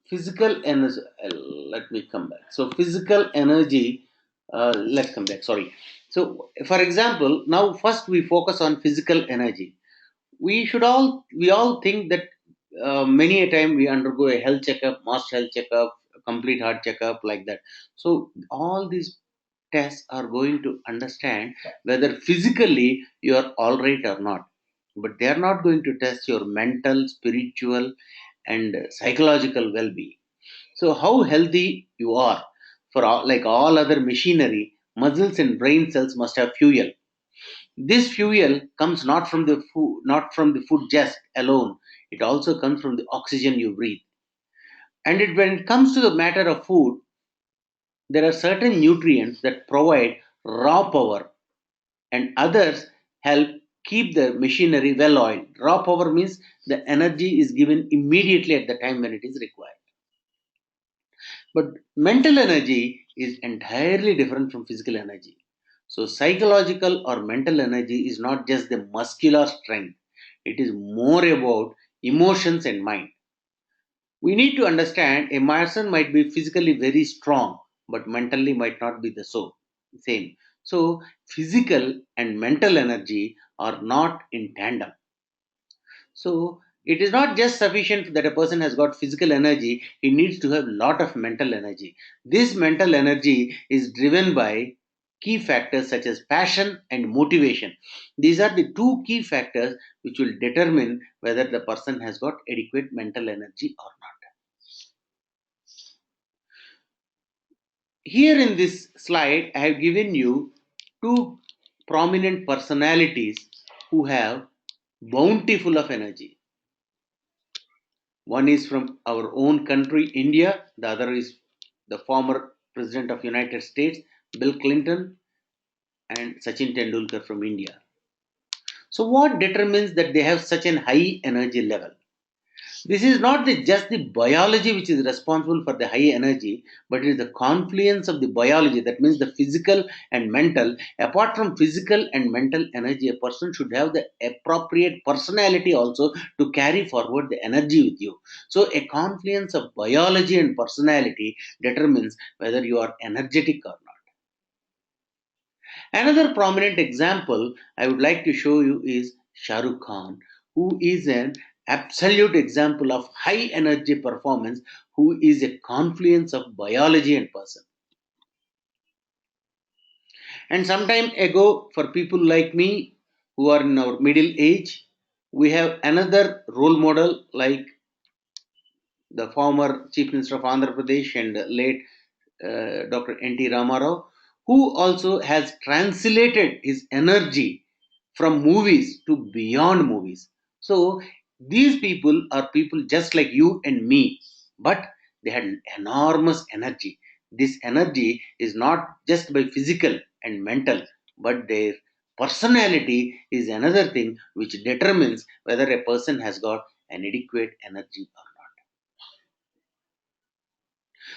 physical energy. Let me come back. So physical energy. Let's come back. Sorry. So for example, now first we focus on physical energy. We all think that many a time we undergo a health checkup, mass health checkup, complete heart checkup, like that. So all these tests are going to understand whether physically you are all right or not, but they are not going to test your mental, spiritual, and psychological well-being. So how healthy you are, for all, like all other machinery, muscles and brain cells must have fuel. This fuel comes not from the food just alone. It also comes from the oxygen you breathe. And when it comes to the matter of food, there are certain nutrients that provide raw power, and others help keep the machinery well oiled. Raw power means the energy is given immediately at the time when it is required. But mental energy is entirely different from physical energy. So, psychological or mental energy is not just the muscular strength, it is more about emotions and mind. We need to understand a person might be physically very strong, but mentally might not be the same. So, physical and mental energy are not in tandem. So it is not just sufficient that a person has got physical energy, he needs to have lot of mental energy. This mental energy is driven by key factors such as passion and motivation. These are the two key factors which will determine whether the person has got adequate mental energy or not. Here in this slide, I have given you two prominent personalities who have bountiful of energy. One is from our own country, India. The other is the former President of United States, Bill Clinton, and Sachin Tendulkar from India. So, what determines that they have such an high energy level? This is not just the biology which is responsible for the high energy, but it is the confluence of the biology. That means the physical and mental. Apart from physical and mental energy, a person should have the appropriate personality also to carry forward the energy with you. So, a confluence of biology and personality determines whether you are energetic or not. Another prominent example I would like to show you is Shah Rukh Khan, who is an absolute example of high energy performance, who is a confluence of biology and person. And some time ago, for people like me who are in our middle age, we have another role model like the former Chief Minister of Andhra Pradesh and late Dr. N.T. Ramarao, who also has translated his energy from movies to beyond movies. So these people are people just like you and me, but they had enormous energy. This energy is not just by physical and mental, but their personality is another thing which determines whether a person has got an adequate energy or not.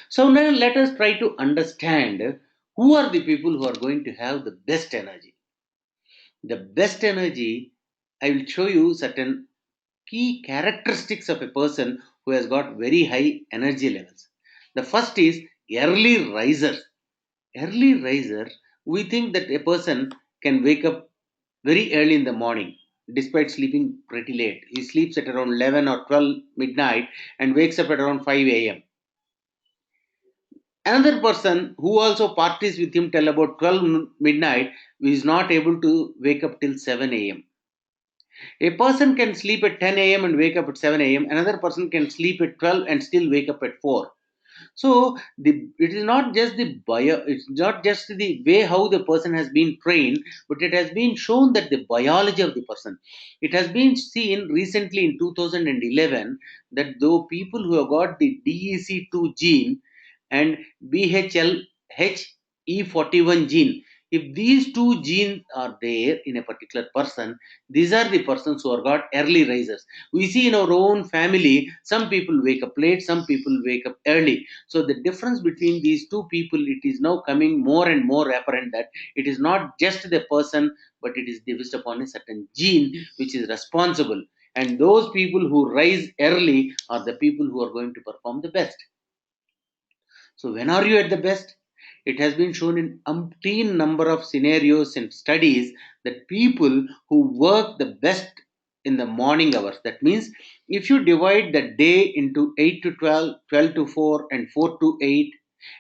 So now let us try to understand who are the people who are going to have the best energy. The best energy, I will show you certain key characteristics of a person who has got very high energy levels. The first is early riser. Early riser, we think that a person can wake up very early in the morning despite sleeping pretty late. He sleeps at around 11 or 12 midnight and wakes up at around 5 a.m. Another person who also parties with him till about 12 midnight is not able to wake up till 7 a.m. A person can sleep at 10 a.m. and wake up at 7 a.m. Another person can sleep at 12 and still wake up at 4. So it is not just it's not just the way how the person has been trained, but it has been shown that the biology of the person. It has been seen recently in 2011 that though people who have got the DEC2 gene and BHLHE41 gene, if these two genes are there in a particular person, these are the persons who are got early risers. We see in our own family, some people wake up late, some people wake up early. So the difference between these two people, it is now coming more and more apparent that it is not just the person, but it is based upon a certain gene which is responsible. And those people who rise early are the people who are going to perform the best. So when are you at the best? It has been shown in umpteen number of scenarios and studies that people who work the best in the morning hours, that means if you divide the day into 8 to 12, 12 to 4, and 4 to 8,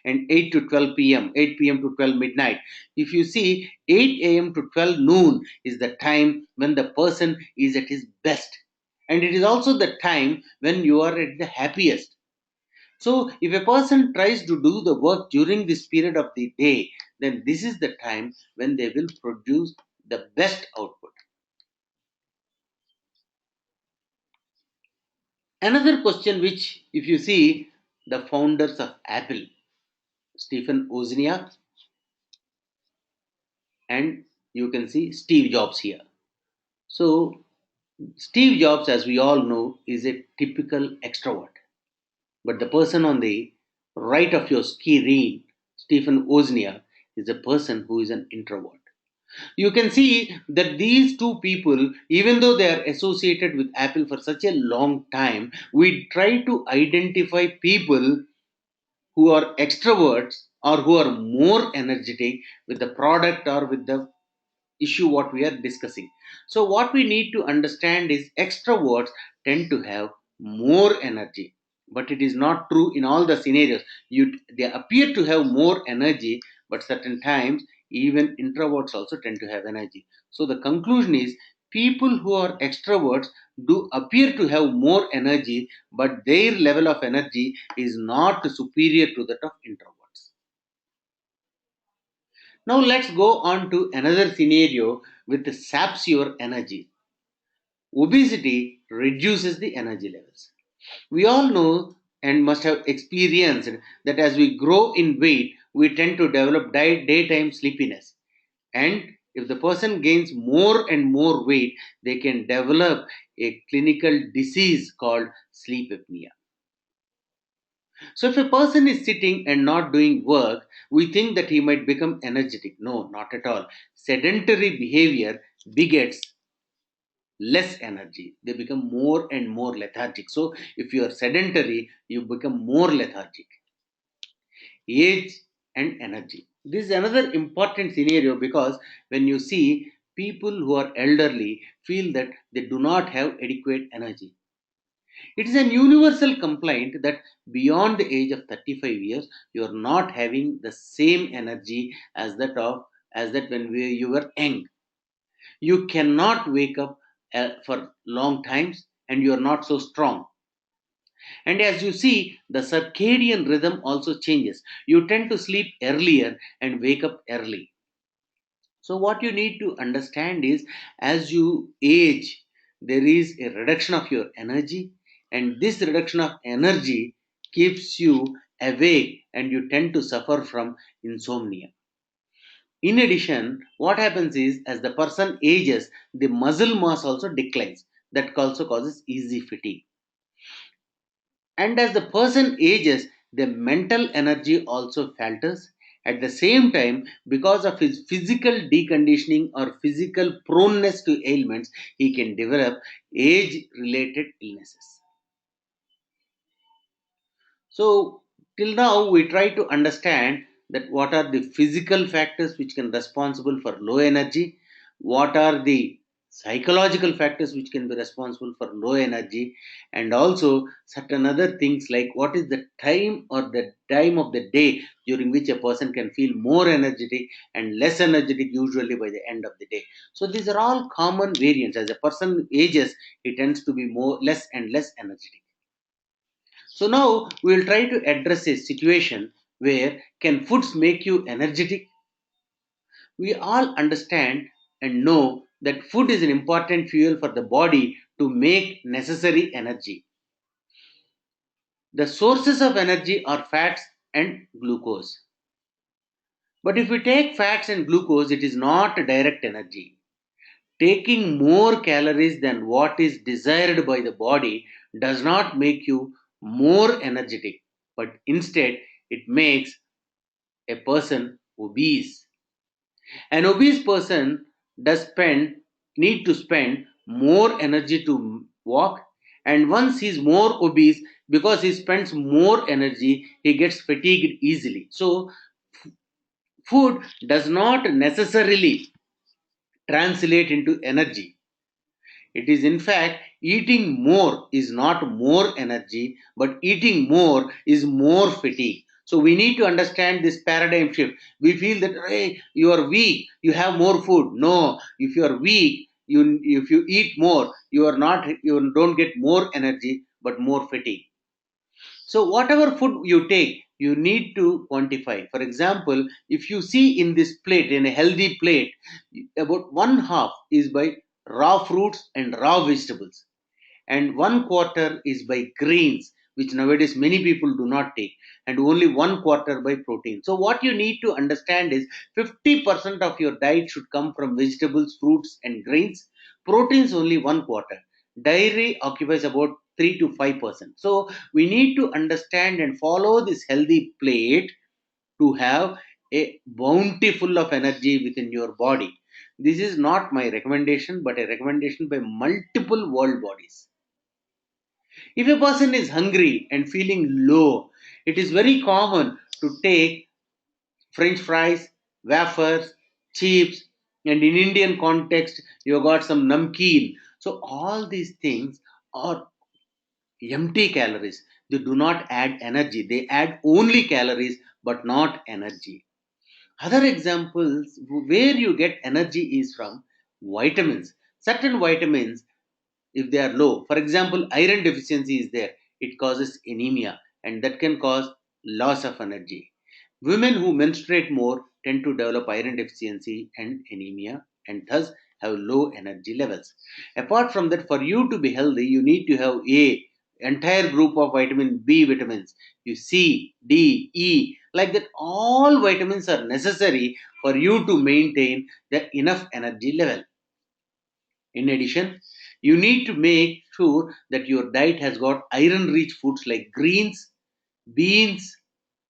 and 8 to 12 p.m., 8 p.m. to 12 midnight, if you see 8 a.m. to 12 noon is the time when the person is at his best. And it is also the time when you are at the happiest. So, if a person tries to do the work during this period of the day, then this is the time when they will produce the best output. Another question, which, if you see the founders of Apple, Stephen Wozniak, and you can see Steve Jobs here. So, Steve Jobs, as we all know, is a typical extrovert. But the person on the right of your screen, Stephen Wozniak, is a person who is an introvert. You can see that these two people, even though they are associated with Apple for such a long time, we try to identify people who are extroverts or who are more energetic with the product or with the issue what we are discussing. So what we need to understand is extroverts tend to have more energy, but it is not true in all the scenarios. They appear to have more energy, but certain times even introverts also tend to have energy. So the conclusion is people who are extroverts do appear to have more energy, but their level of energy is not superior to that of introverts. Now let's go on to another scenario with saps your energy. Obesity reduces the energy levels. We all know and must have experienced that as we grow in weight, we tend to develop daytime sleepiness. And if the person gains more and more weight, they can develop a clinical disease called sleep apnea. So, if a person is sitting and not doing work, we think that he might become energetic. No, not at all. Sedentary behavior begets less energy. They become more and more lethargic. So, if you are sedentary, you become more lethargic. Age and energy. This is another important scenario because when you see people who are elderly feel that they do not have adequate energy. It is an universal complaint that beyond the age of 35 years, you are not having the same energy as that when you were young. You cannot wake up for long times, and you are not so strong. And as you see, the circadian rhythm also changes. You tend to sleep earlier and wake up early. So, what you need to understand is as you age, there is a reduction of your energy, and this reduction of energy keeps you awake, and you tend to suffer from insomnia. In addition, what happens is as the person ages, the muscle mass also declines. That also causes easy fatigue. And as the person ages, the mental energy also falters. At the same time, because of his physical deconditioning or physical proneness to ailments, he can develop age related illnesses. So, till now, we try to understand that what are the physical factors which can responsible for low energy, what are the psychological factors which can be responsible for low energy, and also certain other things like what is the time or the time of the day during which a person can feel more energetic and less energetic usually by the end of the day. So these are all common variants. As a person ages, he tends to be more less and less energetic. So now we will try to address a situation where can foods make you energetic? We all understand and know that food is an important fuel for the body to make necessary energy. The sources of energy are fats and glucose. But if we take fats and glucose, it is not direct energy. Taking more calories than what is desired by the body does not make you more energetic, but instead it makes a person obese. An obese person does spend need to spend more energy to walk. And once he's more obese, because he spends more energy, he gets fatigued easily. So food does not necessarily translate into energy. It is, in fact, eating more is not more energy, but eating more is more fatigue. So we need to understand this paradigm shift. We feel that, hey, you are weak, you have more food. No, if you are weak, if you eat more, you don't get more energy, but more fatigue. So whatever food you take, you need to quantify. For example, if you see in this plate, in a healthy plate, about one half is by raw fruits and raw vegetables, and one quarter is by grains, which nowadays many people do not take, and only one quarter by protein. So what you need to understand is 50% of your diet should come from vegetables, fruits, and grains. Proteins only one quarter. Dairy occupies about 3 to 5%. So we need to understand and follow this healthy plate to have a bounty full of energy within your body. This is not my recommendation, but a recommendation by multiple world bodies. If a person is hungry and feeling low, it is very common to take French fries, wafers, chips, and in Indian context, you got some namkeen. So all these things are empty calories. They do not add energy. They add only calories, but not energy. Other examples where you get energy is from vitamins. Certain vitamins, if they are low, for example, iron deficiency is there, it causes anemia, and that can cause loss of energy. Women who menstruate more tend to develop iron deficiency and anemia, and thus have low energy levels. Apart from that, for you to be healthy, you need to have a entire group of vitamin B vitamins, you C, D, E, like that. All vitamins are necessary for you to maintain the enough energy level. In addition, you need to make sure that your diet has got iron rich foods like greens, beans,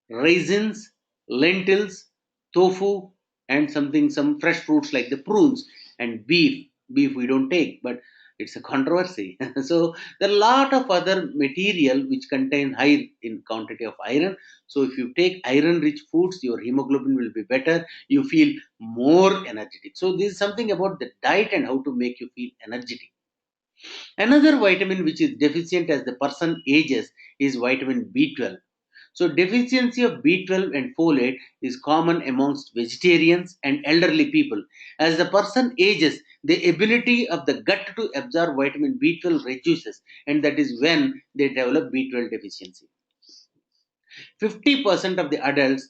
raisins, lentils, tofu, and some fresh fruits like the prunes and beef. Beef we don't take, but it's a controversy. So there are a lot of other material which contain high in quantity of iron. So if you take iron rich foods, your hemoglobin will be better. You feel more energetic. So this is something about the diet and how to make you feel energetic. Another vitamin which is deficient as the person ages is vitamin B12. So, deficiency of B12 and folate is common amongst vegetarians and elderly people. As the person ages, the ability of the gut to absorb vitamin B12 reduces, and that is when they develop B12 deficiency. 50% of the adults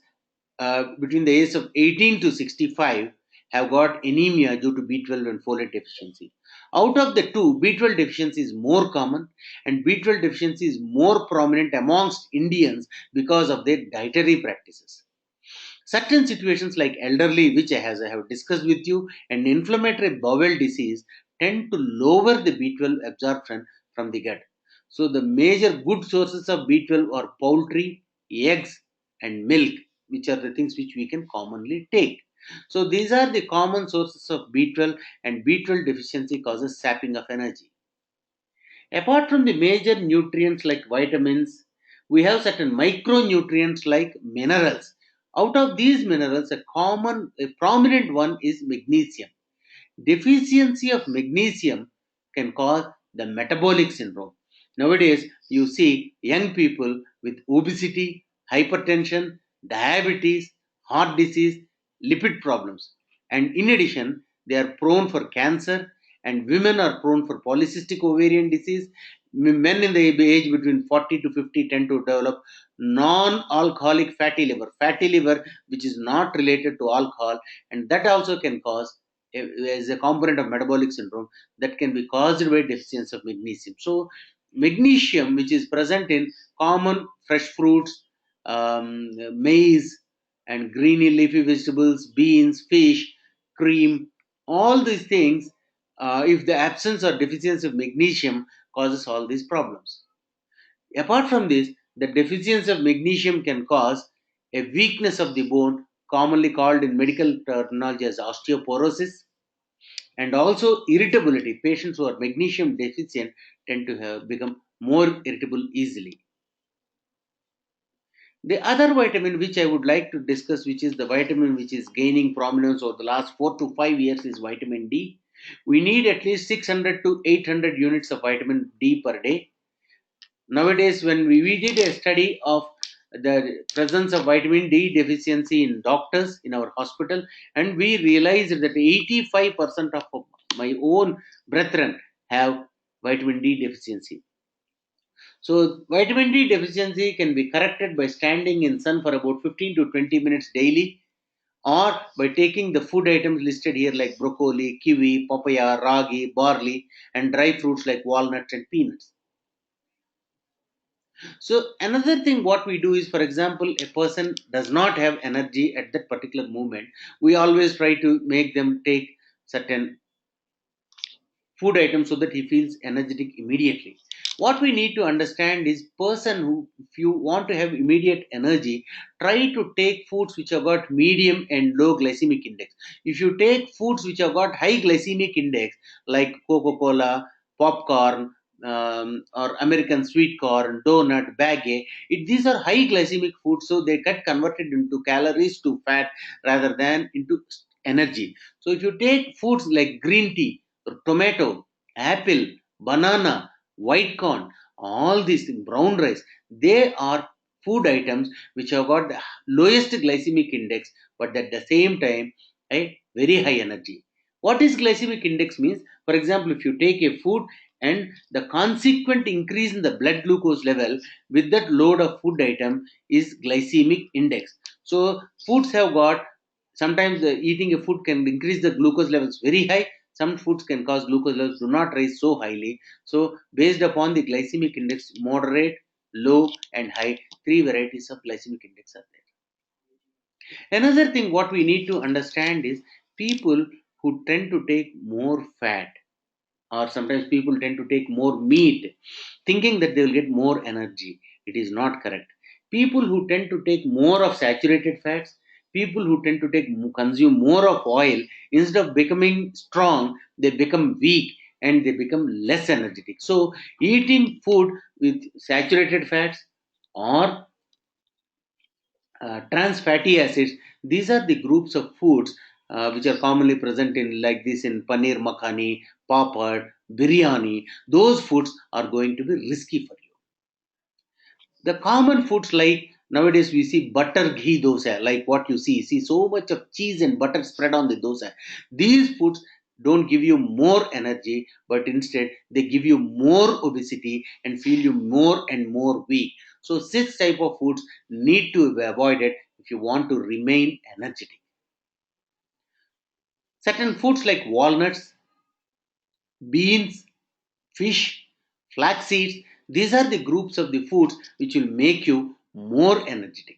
between the age of 18 to 65 have got anemia due to B12 and folate deficiency. Out of the two, B12 deficiency is more common, and B12 deficiency is more prominent amongst Indians because of their dietary practices. Certain situations like elderly, which I have discussed with you, and inflammatory bowel disease tend to lower the B12 absorption from the gut. So the major good sources of B12 are poultry, eggs, and milk, which are the things which we can commonly take. So these are the common sources of B12, and B12 deficiency causes sapping of energy. Apart from the major nutrients like vitamins, we have certain micronutrients like minerals. Out of these minerals, a prominent one is magnesium. Deficiency of magnesium can cause the metabolic syndrome. Nowadays, you see young people with obesity, hypertension, diabetes, heart disease, lipid problems. And in addition, they are prone for cancer, and women are prone for polycystic ovarian disease. Men in the age between 40 to 50 tend to develop non-alcoholic fatty liver which is not related to alcohol, and that also can cause is a component of metabolic syndrome that can be caused by deficiency of magnesium. So, magnesium, which is present in common fresh fruits, maize, and greeny leafy vegetables, beans, fish, cream, all these things, if the absence or deficiency of magnesium causes all these problems. Apart from this, the deficiency of magnesium can cause a weakness of the bone, commonly called in medical terminology as osteoporosis, And also irritability. Patients who are magnesium deficient tend to have become more irritable easily. The other vitamin which I would like to discuss, which is the vitamin which is gaining prominence over the last 4 to 5 years, is vitamin D. We need at least 600 to 800 units of vitamin D per day. Nowadays, when we did a study of the presence of vitamin D deficiency in doctors in our hospital, and we realized that 85% of my own brethren have vitamin D deficiency. So, vitamin D deficiency can be corrected by standing in sun for about 15 to 20 minutes daily, or by taking the food items listed here like broccoli, kiwi, papaya, ragi, barley, and dry fruits like walnuts and peanuts. So another thing what we do is, for example, a person does not have energy at that particular moment. We always try to make them take certain food items so that he feels energetic immediately. What we need to understand is, person who, if you want to have immediate energy, try to take foods which have got medium and low glycemic index. If you take foods which have got high glycemic index like Coca-Cola, popcorn, or American sweet corn, donut, baguette, these are high glycemic foods, so they get converted into calories to fat rather than into energy. So if you take foods like green tea, tomato, apple, banana, white corn, all these things, brown rice, they are food items which have got the lowest glycemic index, but at the same time, a very high energy. What is glycemic index means? For example, if you take a food and the consequent increase in the blood glucose level with that load of food item is glycemic index. So foods have got, sometimes eating a food can increase the glucose levels very high. Some foods can cause glucose levels do not rise so highly. So based upon the glycemic index, moderate, low, and high, three varieties of glycemic index are there. Another thing what we need to understand is, people who tend to take more fat, or sometimes people tend to take more meat thinking that they will get more energy. It is not correct. People who tend to take more of saturated fats, people who tend to consume more of oil, instead of becoming strong, they become weak and they become less energetic. So eating food with saturated fats or trans fatty acids, these are the groups of foods which are commonly present in, like this, in paneer makhani, papad, biryani. Those foods are going to be risky for you. The common foods, like nowadays we see butter ghee dosa, like what you see so much of cheese and butter spread on the dosa. These foods don't give you more energy, but instead they give you more obesity and feel you more and more weak. So this type of foods need to be avoided if you want to remain energetic. Certain foods like walnuts, beans, fish, flax seeds, these are the groups of the foods which will make you more energetic.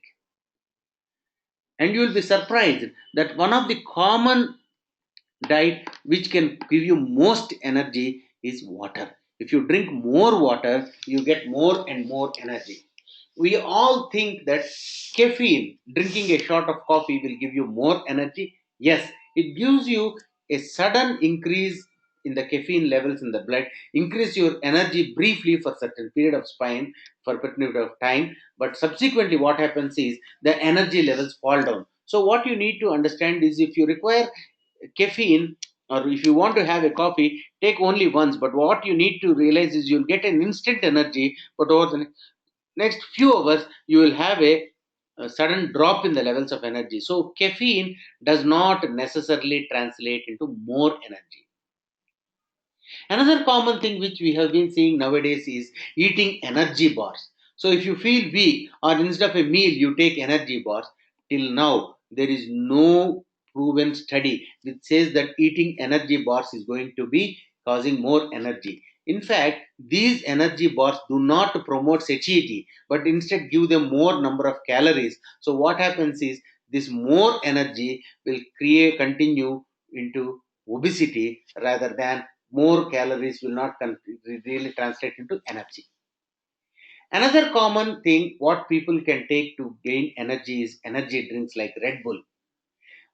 And you will be surprised that one of the common diet which can give you most energy is water. If you drink more water, you get more and more energy. We all think that caffeine, drinking a shot of coffee, will give you more energy. Yes, it gives you a sudden increase in the caffeine levels in the blood, increase your energy briefly for certain period of time, for certain period of time, but subsequently what happens is the energy levels fall down. So what you need to understand is, if you require caffeine, or if you want to have a coffee, take only once, but what you need to realize is, you'll get an instant energy, but over the next few hours you will have a sudden drop in the levels of energy. So caffeine does not necessarily translate into more energy. Another common thing which we have been seeing nowadays is eating energy bars. So if you feel weak, or instead of a meal you take energy bars, till now there is no proven study which says that eating energy bars is going to be causing more energy. In fact, these energy bars do not promote satiety, but instead give them more number of calories. So what happens is, this more energy will continue into obesity, rather than more calories will not really translate into energy. Another common thing what people can take to gain energy is energy drinks like Red Bull.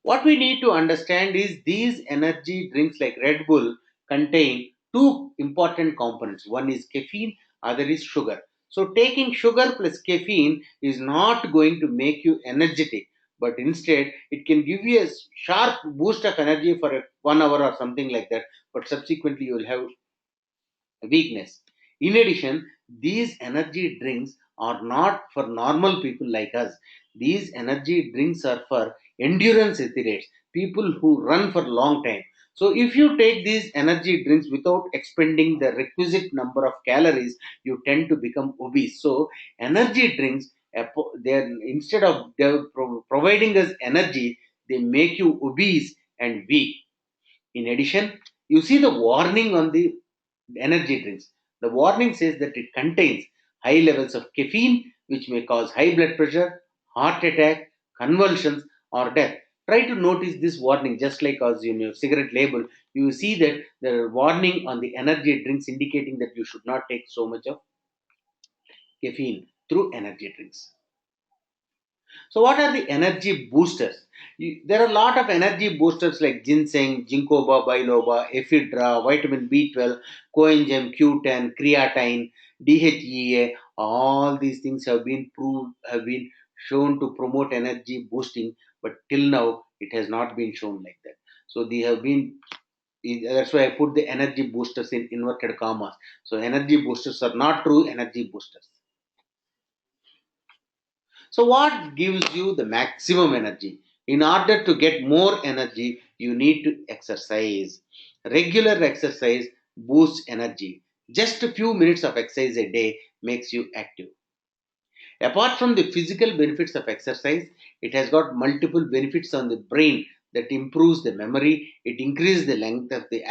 What we need to understand is these energy drinks like Red Bull contain two important components. One is caffeine, other is sugar. So taking sugar plus caffeine is not going to make you energetic, but instead it can give you a sharp boost of energy for 1 hour or something like that. But subsequently you will have weakness. In addition, these energy drinks are not for normal people like us. These energy drinks are for endurance athletes, people who run for long time. So if you take these energy drinks without expending the requisite number of calories, you tend to become obese. So energy drinks, they instead of providing us energy, they make you obese and weak. In addition, you see the warning on the energy drinks. The warning says that it contains high levels of caffeine, which may cause high blood pressure, heart attack, convulsions, or death. Try to notice this warning, just like as in your cigarette label. You see that there are warning on the energy drinks indicating that you should not take so much of caffeine through energy drinks. So, what are the energy boosters? There are a lot of energy boosters like ginseng, ginkgo biloba, ephedra, vitamin B12, coenzyme Q10, creatine, DHEA. All these things have been proved, have been shown to promote energy boosting, but till now it has not been shown like that. So, they have been. That's why I put the energy boosters in inverted commas. So, energy boosters are not true energy boosters. So, what gives you the maximum energy? In order to get more energy, you need to exercise. Regular exercise boosts energy. Just a few minutes of exercise a day makes you active. Apart from the physical benefits of exercise, it has got multiple benefits on the brain that improves the memory, it increases the length of the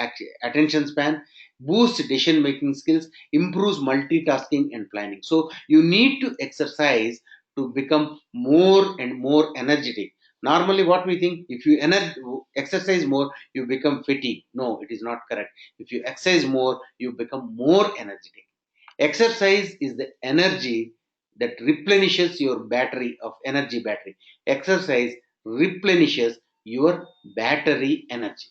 attention span, boosts decision making skills, improves multitasking and planning. So, you need to exercise to become more and more energetic. Normally, what we think, if you exercise more, you become fatigued. No, it is not correct. If you exercise more, you become more energetic. Exercise is the energy that replenishes your battery of energy battery. Exercise replenishes your battery energy.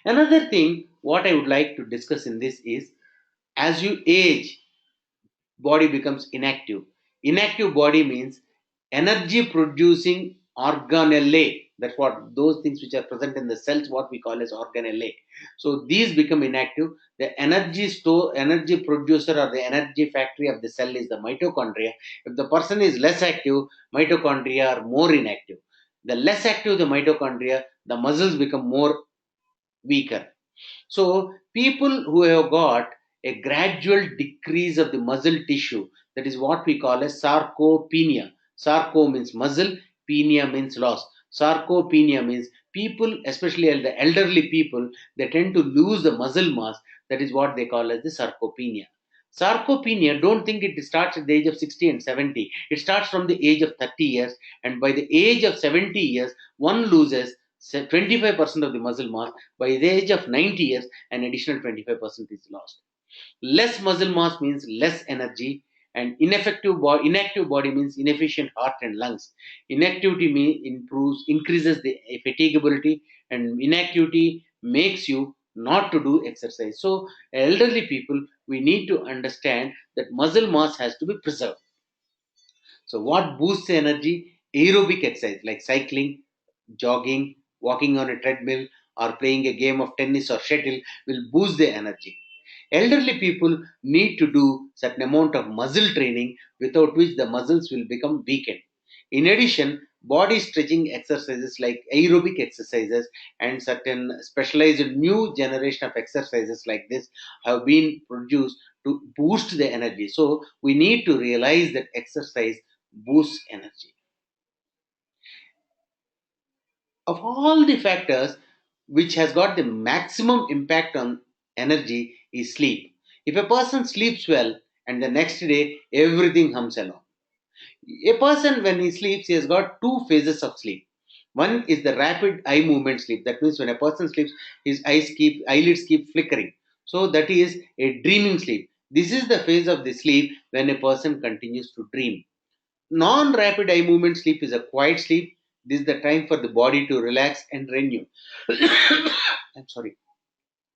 Another thing what I would like to discuss in this is, as you age, body becomes inactive. Inactive body means energy producing organelle. That's what those things which are present in the cells, what we call as organelle. So these become inactive. The energy store, energy producer, or the energy factory of the cell is the mitochondria. If the person is less active, mitochondria are more inactive. The less active the mitochondria, the muscles become more weaker. So, people who have got a gradual decrease of the muscle tissue, that is what we call as sarcopenia. Sarco means muscle, penia means loss. Sarcopenia means people, especially the elderly people, they tend to lose the muscle mass. That is what they call as the sarcopenia. Sarcopenia, don't think it starts at the age of 60 and 70. It starts from the age of 30 years, and by the age of 70 years, one loses 25% of the muscle mass. By the age of 90 years, an additional 25% is lost. Less muscle mass means less energy, and inactive body means inefficient heart and lungs. Inactivity increases the fatigability, and inactivity makes you not to do exercise. So, elderly people, we need to understand that muscle mass has to be preserved. So, what boosts energy? Aerobic exercise like cycling, jogging, walking on a treadmill, or playing a game of tennis or shuttle will boost their energy. Elderly people need to do certain amount of muscle training, without which the muscles will become weakened. In addition, body stretching exercises like aerobic exercises and certain specialized new generation of exercises like this have been produced to boost the energy. So we need to realize that exercise boosts energy. Of all the factors, which has got the maximum impact on energy is sleep. If a person sleeps well and the next day everything hums along. A person, when he sleeps, he has got two phases of sleep. One is the rapid eye movement sleep. That means when a person sleeps, his eyelids keep flickering. So that is a dreaming sleep. This is the phase of the sleep when a person continues to dream. Non-rapid eye movement sleep is a quiet sleep. This is the time for the body to relax and renew. I'm sorry.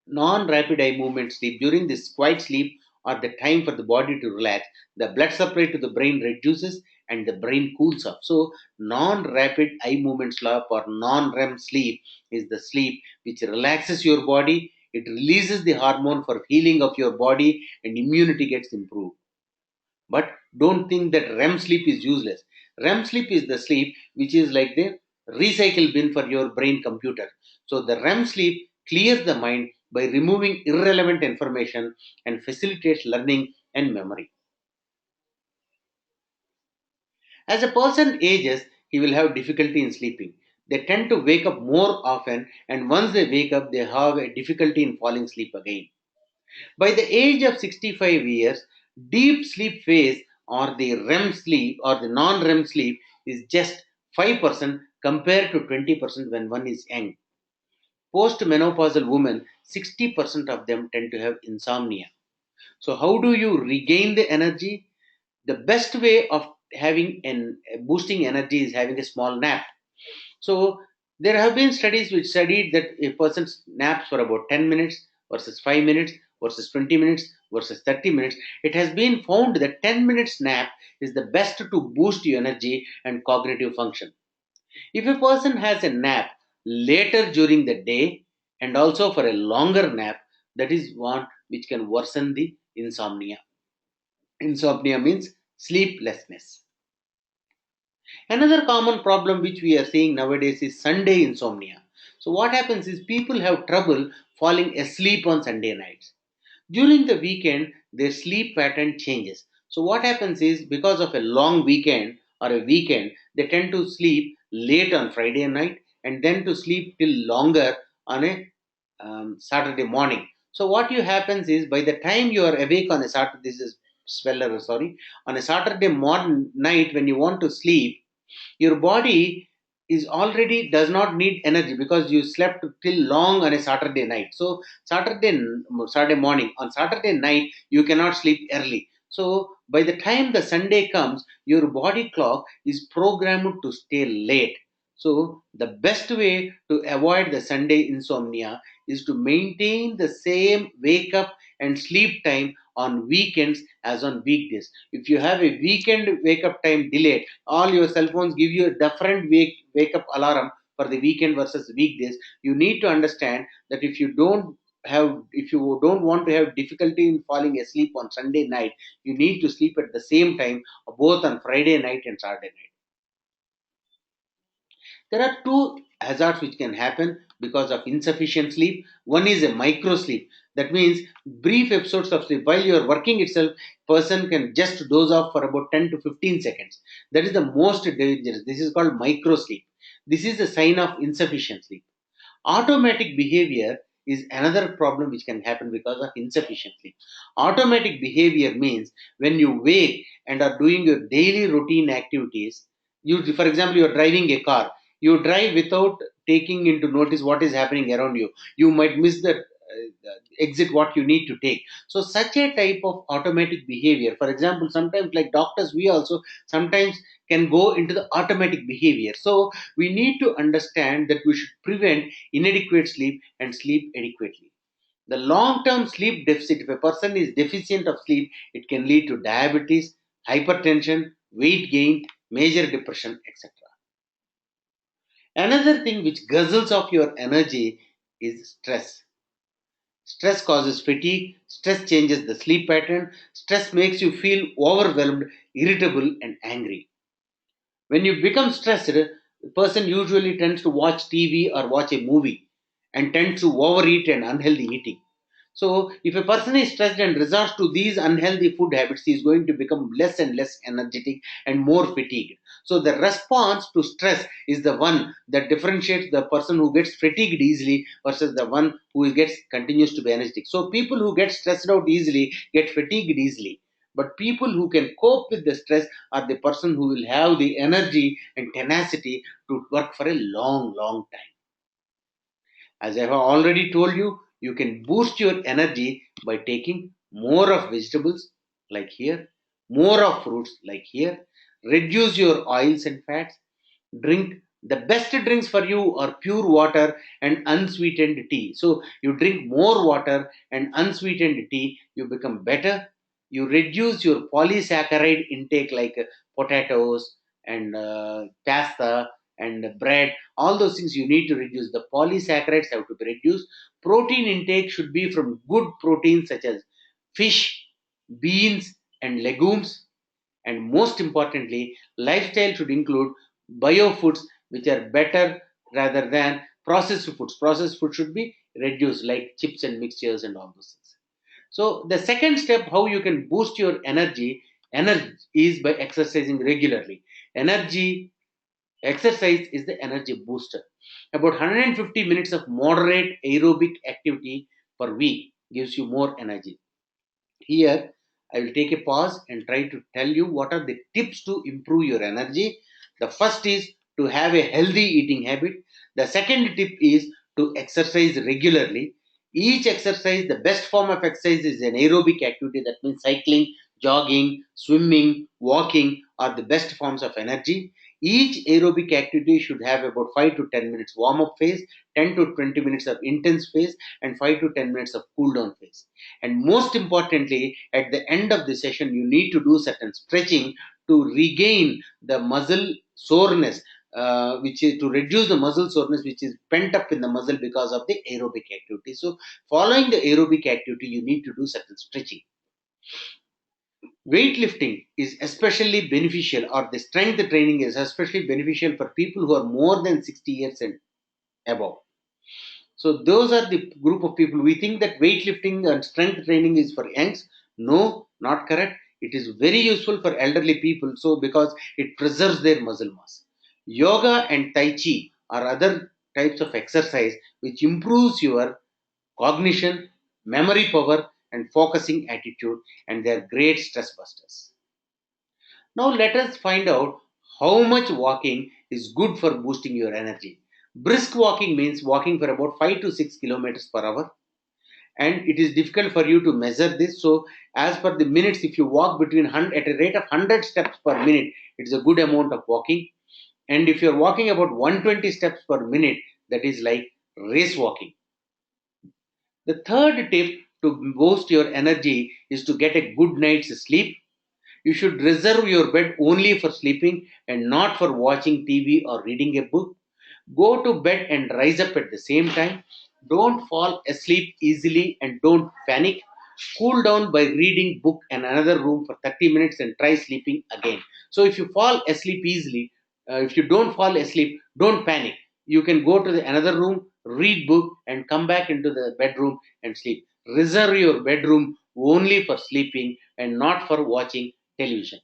Non-rapid eye movement sleep, during this quiet sleep are the time for the body to relax. The blood supply to the brain reduces and the brain cools off. So non-rapid eye movement sleep or non-REM sleep is the sleep which relaxes your body. It releases the hormone for healing of your body and immunity gets improved. But don't think that REM sleep is useless. REM sleep is the sleep which is like the recycle bin for your brain computer. So the REM sleep clears the mind by removing irrelevant information and facilitates learning and memory. As a person ages, he will have difficulty in sleeping. They tend to wake up more often, and once they wake up, they have a difficulty in falling asleep again. By the age of 65 years, deep sleep phase or the REM sleep or the non-REM sleep is just 5% compared to 20% when one is young. Post-menopausal women, 60% of them tend to have insomnia. So how do you regain the energy? The best way of having and boosting energy is having a small nap. So there have been studies which studied that a person naps for about 10 minutes versus 5 minutes versus 20 minutes versus 30 minutes. It has been found that 10 minutes nap is the best to boost your energy and cognitive function. If a person has a nap later during the day and also for a longer nap, that is one which can worsen the insomnia. Insomnia means sleeplessness. Another common problem which we are seeing nowadays is Sunday insomnia. So, what happens is people have trouble falling asleep on Sunday nights. During the weekend, their sleep pattern changes. So, what happens is because of a long weekend or a weekend, they tend to sleep late on Friday night and then to sleep till longer on a Saturday morning. So, what you happens is by the time you are awake on a Saturday, this is speller, sorry, on a Saturday morning night when you want to sleep, your body is already does not need energy because you slept till long on a Saturday night. So Saturday morning, on Saturday night you cannot sleep early. So by the time the Sunday comes, your body clock is programmed to stay late. So the best way to avoid the Sunday insomnia is to maintain the same wake up and sleep time on weekends as on weekdays. If you have a weekend wake up time delayed, all your cell phones give you a different wake up alarm for the weekend versus weekdays. You need to understand that if you don't want to have difficulty in falling asleep on Sunday night, you need to sleep at the same time both on Friday night and Saturday night. There are two hazards which can happen because of insufficient sleep. One is a micro sleep. That means brief episodes of sleep. While you are working itself, person can just doze off for about 10 to 15 seconds. That is the most dangerous. This is called micro sleep. This is a sign of insufficient sleep. Automatic behavior is another problem which can happen because of insufficient sleep. Automatic behavior means when you wake and are doing your daily routine activities, for example, you are driving a car, you drive without taking into notice what is happening around you. You might miss the exit what you need to take. So such a type of automatic behavior, for example, sometimes like doctors, we also sometimes can go into the automatic behavior. So we need to understand that we should prevent inadequate sleep and sleep adequately. The long term sleep deficit, if a person is deficient of sleep, it can lead to diabetes, hypertension, weight gain, major depression, etc. Another thing which guzzles of your energy is stress. Stress causes fatigue, stress changes the sleep pattern, stress makes you feel overwhelmed, irritable, and angry. When you become stressed, the person usually tends to watch TV or watch a movie and tends to overeat and unhealthy eating. So, if a person is stressed and resorts to these unhealthy food habits, he is going to become less and less energetic and more fatigued. So, the response to stress is the one that differentiates the person who gets fatigued easily versus the one who gets continues to be energetic. So, people who get stressed out easily get fatigued easily. But people who can cope with the stress are the person who will have the energy and tenacity to work for a long, long time. As I have already told you, you can boost your energy by taking more of vegetables like here, more of fruits like here, reduce your oils and fats, drink The best drinks for you are pure water and unsweetened tea. So you drink more water and unsweetened tea, you become better. You reduce your polysaccharide intake like potatoes and pasta and bread. All those things you need to reduce. The polysaccharides have to be reduced. Protein intake should be from good proteins such as fish, beans, and legumes. And most importantly, lifestyle should include biofoods, which are better rather than processed foods. Processed food should be reduced, like chips and mixtures and all those things. So the second step, how you can boost your energy is by exercising regularly. Energy exercise is the energy booster. About 150 minutes of moderate aerobic activity per week gives you more energy. Here, I will take a pause and try to tell you what are the tips to improve your energy. The first is to have a healthy eating habit. The second tip is to exercise regularly. Each exercise, the best form of exercise is an aerobic activity. That means cycling, jogging, swimming, walking are the best forms of energy. Each aerobic activity should have about 5 to 10 minutes warm up phase, 10 to 20 minutes of intense phase, and 5 to 10 minutes of cool down phase. And most importantly, at the end of the session, you need to do certain stretching to regain the muscle soreness, which is to reduce the muscle soreness which is pent up in the muscle because of the aerobic activity. So, following the aerobic activity, you need to do certain stretching. Weightlifting is especially beneficial, or the strength training is especially beneficial for people who are more than 60 years and above. So those are the group of people. We think that weightlifting and strength training is for youngs. No, not correct. It is very useful for elderly people. So because it preserves their muscle mass. Yoga and Tai Chi are other types of exercise which improves your cognition, memory power, and focusing attitude, and they are great stress busters. Now let us find out how much walking is good for boosting your energy. Brisk walking means walking for about 5 to 6 kilometers per hour, and it is difficult for you to measure this. So as per the minutes, if you walk between 100, at a rate of 100 steps per minute, it is a good amount of walking. And if you are walking about 120 steps per minute, that is like race walking. The third tip to boost your energy is to get a good night's sleep. You should reserve your bed only for sleeping and not for watching TV or reading a book. Go to bed and rise up at the same time. Don't fall asleep easily and don't panic. Cool down by reading book in another room for 30 minutes and try sleeping again. So if you fall asleep easily, if you don't fall asleep, don't panic. You can go to another room, read book and come back into the bedroom and sleep. Reserve your bedroom only for sleeping and not for watching television.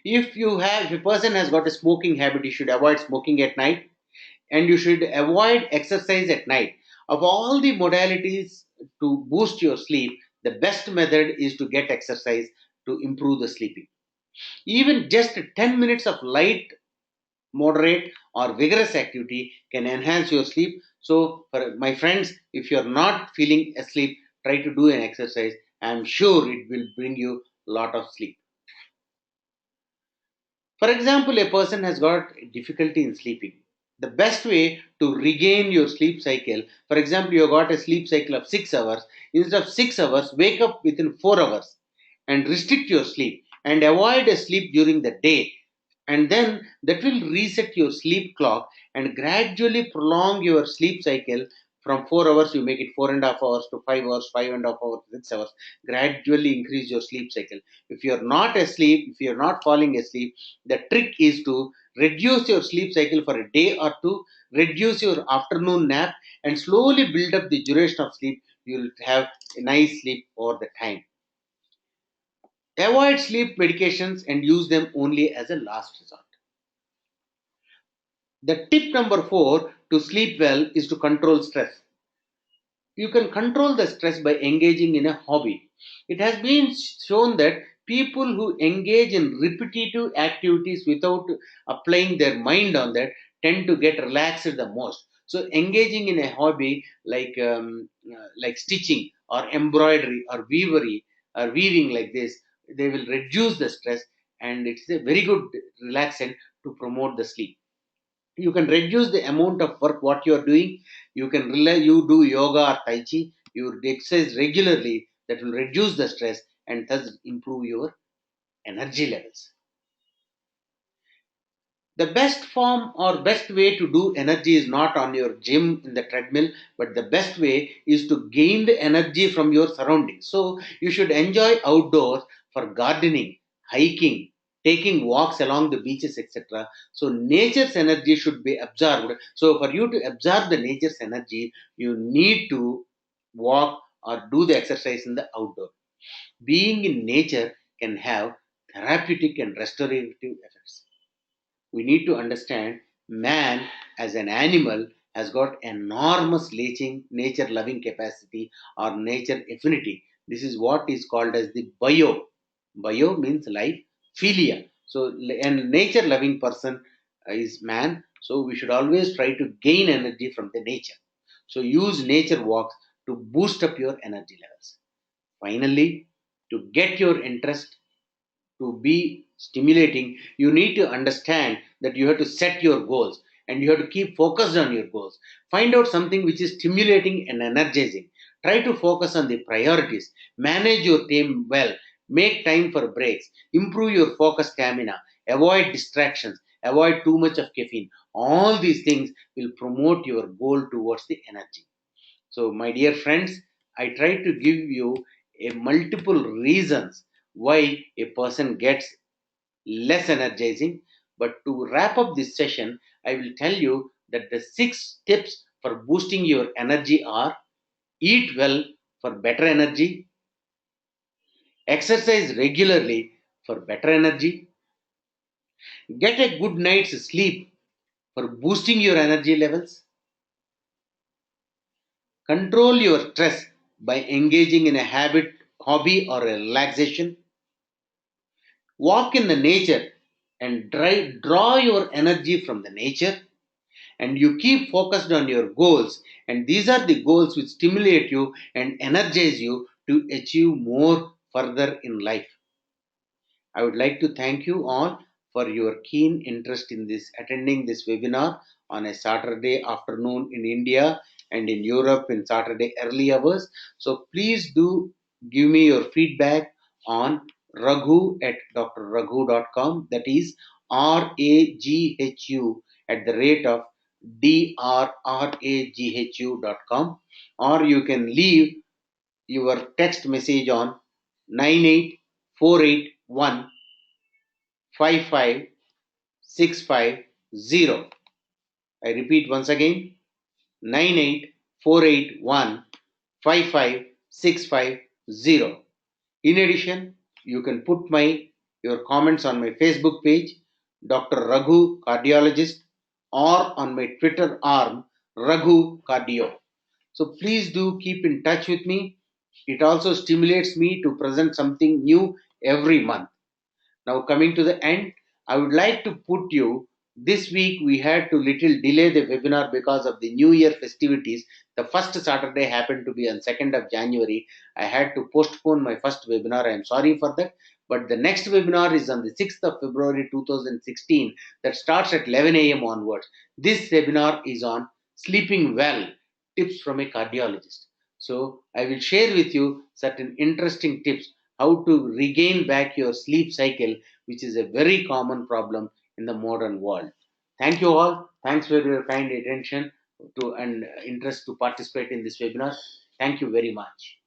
If a person has got a smoking habit, you should avoid smoking at night, and you should avoid exercise at night. Of all the modalities to boost your sleep, the best method is to get exercise to improve the sleeping. Even just 10 minutes of light, moderate, or vigorous activity can enhance your sleep. So, for my friends, if you're not feeling asleep, try to do an exercise. I'm sure it will bring you a lot of sleep. For example, a person has got difficulty in sleeping. The best way to regain your sleep cycle, for example, you got a sleep cycle of 6 hours, instead of 6 hours, wake up within 4 hours and restrict your sleep and avoid a sleep during the day. And then that will reset your sleep clock and gradually prolong your sleep cycle. From 4 hours, you make it 4.5 hours to 5 hours, 5.5 hours, 6 hours. Gradually increase your sleep cycle. If you're not asleep, if you're not falling asleep, the trick is to reduce your sleep cycle for a day or two, reduce your afternoon nap, and slowly build up the duration of sleep. You'll have a nice sleep over the time. Avoid sleep medications and use them only as a last resort. The tip number four to sleep well is to control stress. You can control the stress by engaging in a hobby. It has been shown that people who engage in repetitive activities without applying their mind on that tend to get relaxed the most. So, engaging in a hobby like stitching or embroidery or weaving like this, they will reduce the stress, and it's a very good relaxant to promote the sleep. You can reduce the amount of work what you are doing. You can rely, you do yoga or tai chi, you exercise regularly, that will reduce the stress and thus improve your energy levels. The best form or best way to do energy is not on your gym in the treadmill, but the best way is to gain the energy from your surroundings. So you should enjoy outdoors for gardening, hiking, taking walks along the beaches, etc. So nature's energy should be absorbed. So for you to absorb the nature's energy, you need to walk or do the exercise in the outdoor. Being in nature can have therapeutic and restorative effects. We need to understand man as an animal has got enormous nature loving capacity or nature affinity. This is what is called as the bio means life, philia. So and nature loving person is man, so we should always try to gain energy from the nature. So use nature walks to boost up your energy levels. Finally, to get your interest to be stimulating, you need to understand that you have to set your goals and you have to keep focused on your goals. Find out something which is stimulating and energizing. Try to focus on the priorities. Manage your time well. Make time for breaks. Improve your focus stamina. Avoid distractions. Avoid too much of caffeine. All these things will promote your goal towards the energy. So, my dear friends, I try to give you a multiple reasons why a person gets less energizing. But to wrap up this session, I will tell you that the 6 tips for boosting your energy are: eat well for better energy, exercise regularly for better energy, get a good night's sleep for boosting your energy levels, control your stress by engaging in a habit, hobby, or a relaxation, walk in the nature and draw your energy from the nature, and you keep focused on your goals, and these are the goals which stimulate you and energize you to achieve more further in life. I would like to thank you all for your keen interest in this attending this webinar on a Saturday afternoon in India and in Europe in Saturday early hours. So please do give me your feedback on Raghu at drraghu.com. That is RAGHU at the rate of drraghu.com, or you can leave your text message on 98481 55650. I repeat once again, 98481 55650. In addition, you can put your comments on my Facebook page, Dr. Raghu Cardiologist, or on my Twitter arm, Raghu Cardio. So please do keep in touch with me. It also stimulates me to present something new every month. Now coming to the end, I would like to put you, this week we had to little delay the webinar because of the New Year festivities. The first Saturday happened to be on 2nd of January. I had to postpone my first webinar. I am sorry for that. But the next webinar is on the 6th of February 2016, that starts at 11 a.m. onwards. This webinar is on sleeping well, tips from a cardiologist. So I will share with you certain interesting tips how to regain back your sleep cycle, which is a very common problem in the modern world. Thank you all. Thanks for your kind attention to and interest to participate in this webinar. Thank you very much.